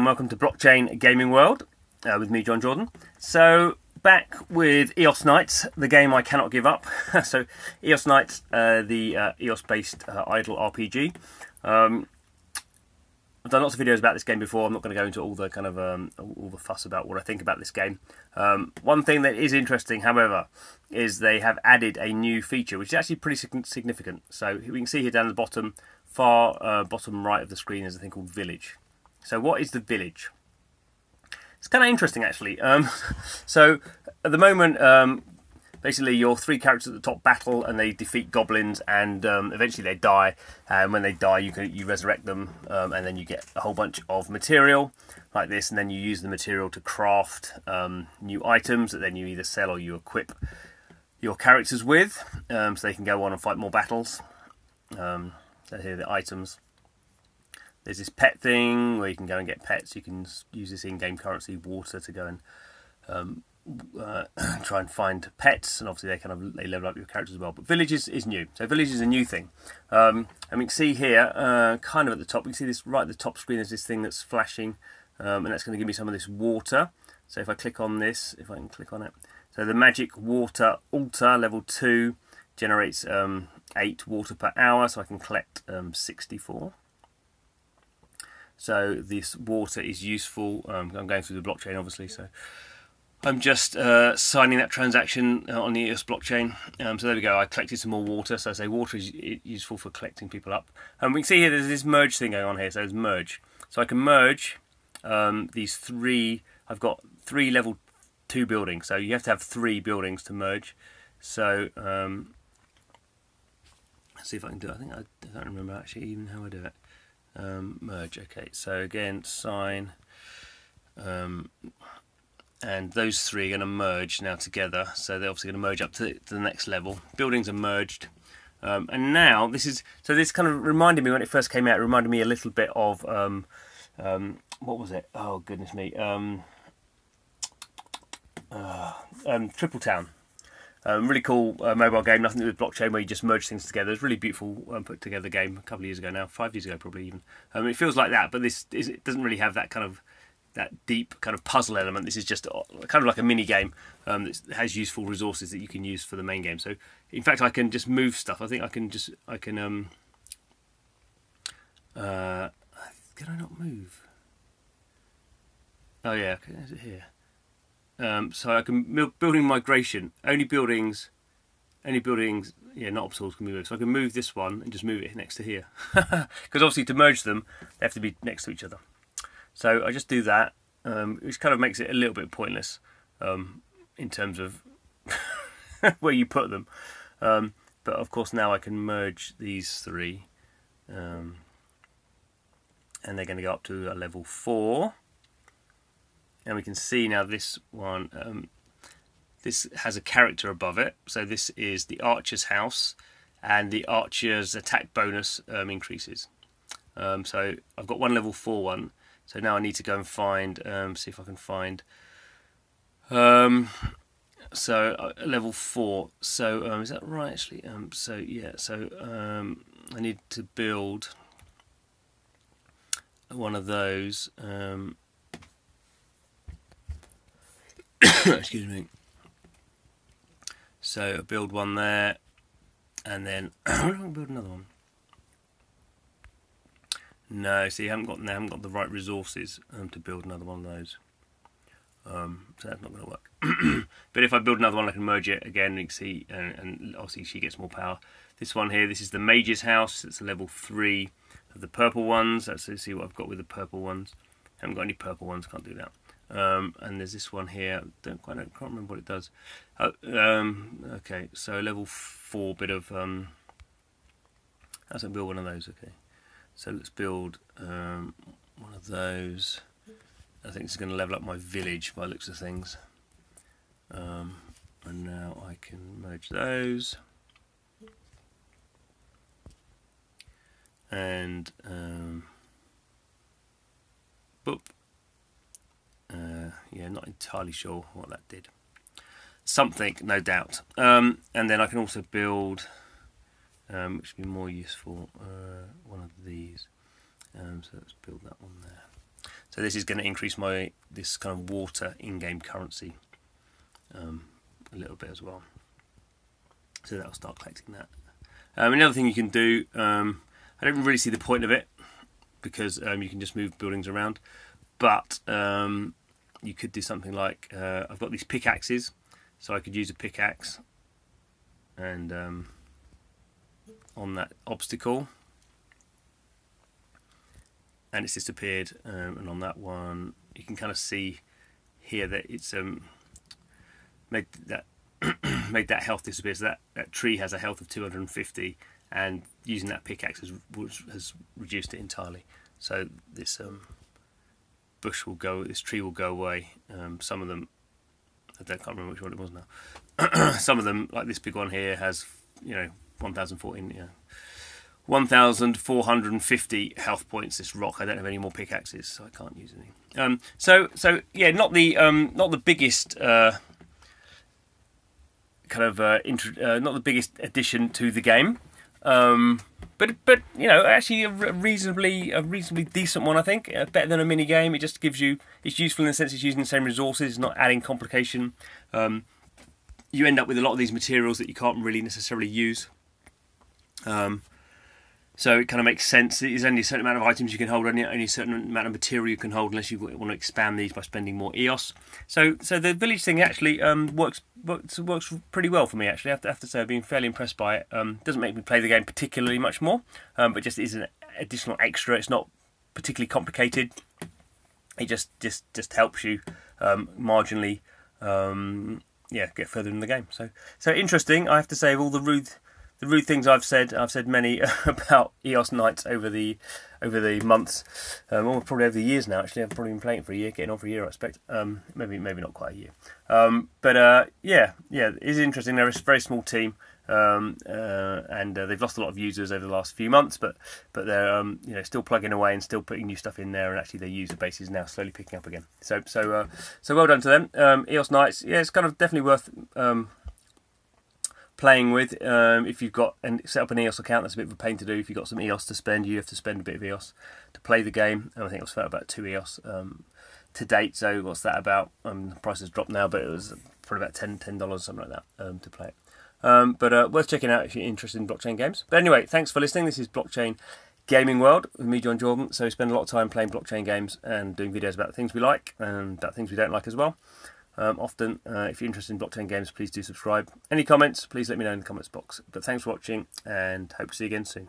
and welcome to Blockchain Gaming World with me, John Jordan. So back with EOS Knights, the game I cannot give up. So EOS Knights, the EOS-based idle RPG. I've done lots of videos about this game before. I'm not going to go into all the kind of all the fuss about what I think about this game. One thing that is interesting, however, is they have added a new feature, which is actually pretty significant. So we can see here down at the bottom, far bottom right of the screen, is a thing called Village. So what is the Village? It's kind of interesting, actually. So at the moment, basically your three characters at the top battle and they defeat goblins, and eventually they die, and when they die you resurrect them, and then you get a whole bunch of material like this, and then you use the material to craft new items that then you either sell or you equip your characters with, so they can go on and fight more battles. So here are the items. There's this pet thing where you can go and get pets. You can use this in-game currency, water, to go and try and find pets, and obviously they level up your characters as well. But Village is new. So Village is a new thing, and we can see here, kind of at the top, we can see this right at the top screen. There's this thing that's flashing, and that's going to give me some of this water. So if I click on this, if I can click on it, so the magic water altar level 2 generates 8 water per hour, so I can collect 64. So this water is useful. I'm going through the blockchain, obviously, so I'm just signing that transaction on the EOS blockchain. So there we go, I collected some more water. So I say water is useful for collecting people up. And we can see here there's this merge thing going on here, so there's merge. So I can merge these three, I've got 3 level 2 buildings, so you have to have 3 buildings to merge. So let's see if I can do it. I don't remember actually even how I do it. Merge, okay, so again, sign, and those 3 are going to merge now together, so they're obviously going to merge up to the next level. Buildings are merged, and now this kind of reminded me, when it first came out, it reminded me a little bit of what was it? Oh goodness me, Triple Town. Really cool mobile game, nothing to do with blockchain, where you just merge things together. It's really beautiful, put together game a couple of years ago now, 5 years ago probably even. It feels like that, but it doesn't really have that deep kind of puzzle element. This is just kind of like a mini game that has useful resources that you can use for the main game. So in fact I can just move stuff. I think I can can I not move? Oh yeah, okay, is it here? So I can building migration, only buildings, yeah, not obstacles can be moved. So I can move this one and just move it next to here, because obviously to merge them they have to be next to each other. So I just do that, which kind of makes it a little bit pointless in terms of where you put them. But of course now I can merge these 3, and they're going to go up to a level 4. And we can see now this one, this has a character above it. So this is the archer's house, and the archer's attack bonus increases. So I've got one level 4 one. So now I need to go and find, see if I can find, so level 4. So is that right actually? So yeah, so I need to build one of those. Excuse me. So I build one there, and then I build another one. No, see, I haven't got the right resources to build another one of those. So that's not going to work. But if I build another one, I can merge it again. You can see, and obviously she gets more power. This one here, this is the mage's house. It's a level 3 of the purple ones. Let's see what I've got with the purple ones. I haven't got any purple ones. Can't do that. And there's this one here. Can't remember what it does. Okay, so level 4 bit of let's build one of those. Okay, so let's build one of those. I think this is going to level up my village by the looks of things. And now I can merge those, and boop. Yeah, not entirely sure what that did. Something, no doubt. And then I can also build, which would be more useful, one of these. So let's build that one there. So this is going to increase this kind of water in-game currency a little bit as well. So that'll start collecting that. Another thing you can do, I don't really see the point of it because you can just move buildings around, but you could do something like, I've got these pickaxes, so I could use a pickaxe and on that obstacle, and it's disappeared, and on that one you can kind of see here that it's made that health disappear, so that tree has a health of 250, and using that pickaxe has reduced it entirely. So this this tree will go away. Some of them, I can't remember which one it was now. Some of them, like this big one here, has 1,450 health points. This rock, I don't have any more pickaxes, so I can't use any. So yeah, not the biggest not the biggest addition to the game, but actually a reasonably decent one, I think. Better than a mini game. It just gives you, it's useful in the sense it's using the same resources, not adding complication. You end up with a lot of these materials that you can't really necessarily use. So it kind of makes sense. There's only a certain amount of items you can hold, only a certain amount of material you can hold, unless you want to expand these by spending more EOS. So the village thing actually works pretty well for me. Actually, I have to say I've been fairly impressed by it. Doesn't make me play the game particularly much more, but just is an additional extra. It's not particularly complicated. It just helps you marginally, get further in the game. So interesting. I have to say, of all the rude things I've said many about EOS Knights over the months, or probably over the years now. Actually, I've probably been playing it for a year, getting on for a year, I expect. Maybe not quite a year. But yeah, it is interesting. They're a very small team, and they've lost a lot of users over the last few months. But they're still plugging away and still putting new stuff in there. And actually, their user base is now slowly picking up again. So well done to them. EOS Knights. Yeah, it's kind of definitely worth playing with. If you've got set up an EOS account, that's a bit of a pain to do. If you've got some EOS to spend, you have to spend a bit of EOS to play the game. And I think it was about 2 EOS to date. So what's that about? The price has dropped now, but it was probably about $10 something like that to play it. But worth checking out if you're interested in blockchain games. But anyway, thanks for listening. This is Blockchain Gaming World with me, John Jordan. So we spend a lot of time playing blockchain games and doing videos about the things we like and about things we don't like as well. Often, if you're interested in blockchain games, please do subscribe. Any comments, please let me know in the comments box. But thanks for watching, and hope to see you again soon.